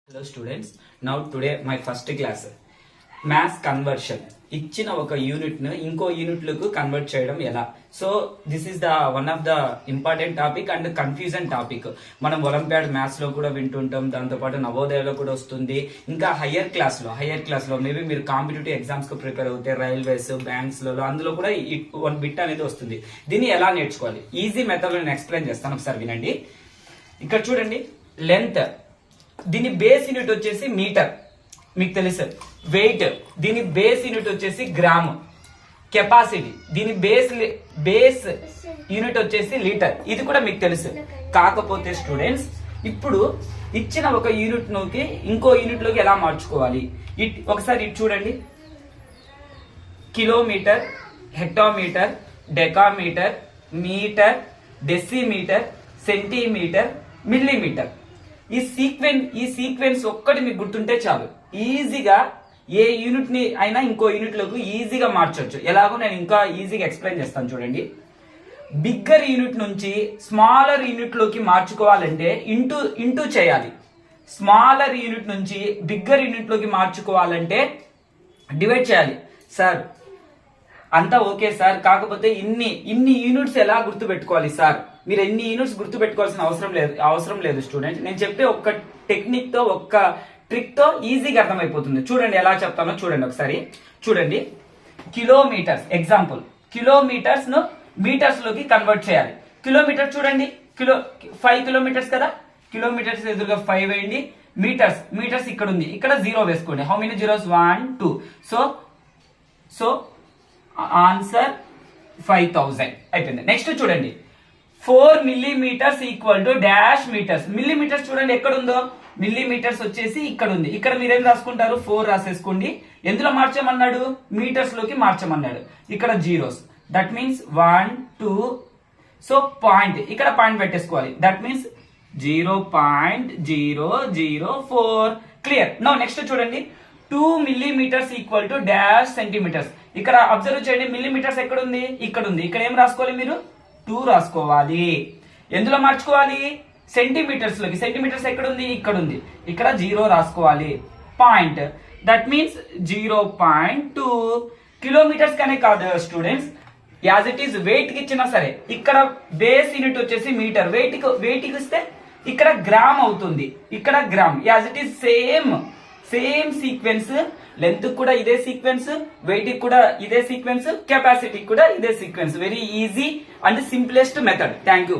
Hello students, now today my first class maths conversion. ఇచ్చిన ఒక unit ను ఇంకో యూనిట్ లకు కన్వర్ట్ చేయడం ఎలా. So this is the one of the important topic and confusion topic. మనం ఒలింపియాడ్ మ్యాథ్స్ లో కూడా వింటుంటాం, దాంతో పాటు నవోదయలో కూడా వస్తుంది. ఇంకా హయ్యర్ క్లాస్ లో మేబీ మీరు కాంపిటేటివ్ ఎగ్జామ్స్ కు ప్రిపేర్ అవుతే రైల్వేస్, బ్యాంక్స్ లో అందులో కూడా వన్ బిట్ అనేది వస్తుంది. దీన్ని ఎలా నేర్చుకోవాలి, ఈజీ మెథడ్ నేను ఎక్స్ప్లెయిన్ చేస్తాను, ఒకసారి వినండి. ఇక్కడ చూడండి, లెంత్ దీని బేస్ యూనిట్ వచ్చేసి మీటర్, మీకు తెలుసు. వెయిట్ దీని బేస్ యూనిట్ వచ్చేసి గ్రాము. కెపాసిటీ దీని బేస్ యూనిట్ వచ్చేసి లీటర్, ఇది కూడా మీకు తెలుసు. కాకపోతే స్టూడెంట్స్, ఇప్పుడు ఇచ్చిన ఒక యూనిట్ లోకి ఇంకో యూనిట్ లోకి ఎలా మార్చుకోవాలి, ఒకసారి ఇటు చూడండి. Kilometre, hectometre, decametre, metre, decimetre, centimetre, millimetre. ఈ సీక్వెన్స్ ఒక్కటి మీకు గుర్తుంటే చాలు, ఈజీగా ఏ యూనిట్ ని అయినా ఇంకో యూనిట్ లోకి ఈజీగా మార్చొచ్చు. ఎలాగో నేను ఇంకా ఈజీగా ఎక్స్ప్లెయిన్ చేస్తాను చూడండి. బిగ్గర్ యూనిట్ నుంచి స్మాలర్ యూనిట్ లోకి మార్చుకోవాలంటే ఇంటూ చేయాలి. స్మాలర్ యూనిట్ నుంచి బిగ్గర్ యూనిట్ లోకి మార్చుకోవాలంటే డివైడ్ చేయాలి. సార్ అంతా ఓకే సార్, కాకపోతే ఇన్ని యూనిట్స్ ఎలా గుర్తు పెట్టుకోవాలి సార్? మీరు ఎన్ని యూనిట్స్ గుర్తు పెట్టుకోవాల్సిన అవసరం లేదు స్టూడెంట్. నేను చెప్పే ఒక్క టెక్నిక్ తో, ఒక్క ట్రిక్ తో ఈజీగా అర్థమైపోతుంది. చూడండి ఎలా చెప్తానో చూడండి ఒకసారి. చూడండి, కిలోమీటర్స్ ఎగ్జాంపుల్, కిలోమీటర్స్ ను మీటర్స్ లోకి కన్వర్ట్ చేయాలి. కిలోమీటర్ చూడండి, 5 కిలోమీటర్స్ కదా, కిలోమీటర్స్ ఎదురుగా 5 వేయండి. మీటర్స్ ఇక్కడ ఉంది, ఇక్కడ 0 వేసుకోండి. How many zeros? 1 2. So answer 5000 అయిపోయింది. నెక్స్ట్ చూడండి, 4 millimetres equal to dash metres. Millimetres చూడండి ఎక్కడ ఉందో, మిల్లీమీటర్స్ వచ్చేసి ఇక్కడ ఉంది. ఇక్కడ మీరేం రాసుకుంటారు? 4 రాసేసుకోండి. ఎందులో మార్చమన్నాడు? మీటర్స్ లోకి మార్చమన్నాడు. ఇక్కడ zeros, that means 1 2. So point, ఇక్కడ పాయింట్ పెట్టేసుకోవాలి. That means 0.004. Clear. No next చూడండి, 2 millimetres equal to dash centimetres. ఇక్కడ అబ్జర్వ్ చేయండి, మిల్లీమీటర్స్ ఎక్కడ ఉంది? ఇక్కడ ఉంది. ఇక్కడ ఏం రాసుకోవాలి మీరు? 2 రాసుకోవాలి. ఎందులో మార్చుకోవాలి? సెంటీమీటర్స్ లోకి. సెంటీమీటర్స్ ఎక్కడ ఉంది? ఇక్కడ ఉంది. ఇక్కడ 0 రాసుకోవాలి. Point, that means 0.2. కిలోమీటర్స్ కనే కాదు students, as it is weight కి ఇచ్చినా సరే, ఇక్కడ బేస్ యూనిట్ వచ్చేసి మీటర్, వెయిట్ కి ఇస్తే ఇక్కడ గ్రామ్ అవుతుంది. ఇక్కడ gram, as it is same sequence. Length కూడా ఇదే సీక్వెన్స్, వెయిట్ కూడా ఇదే సీక్వెన్స్, కెపాసిటీ కూడా ఇదే sequence. Very easy and simplest method. Thank you.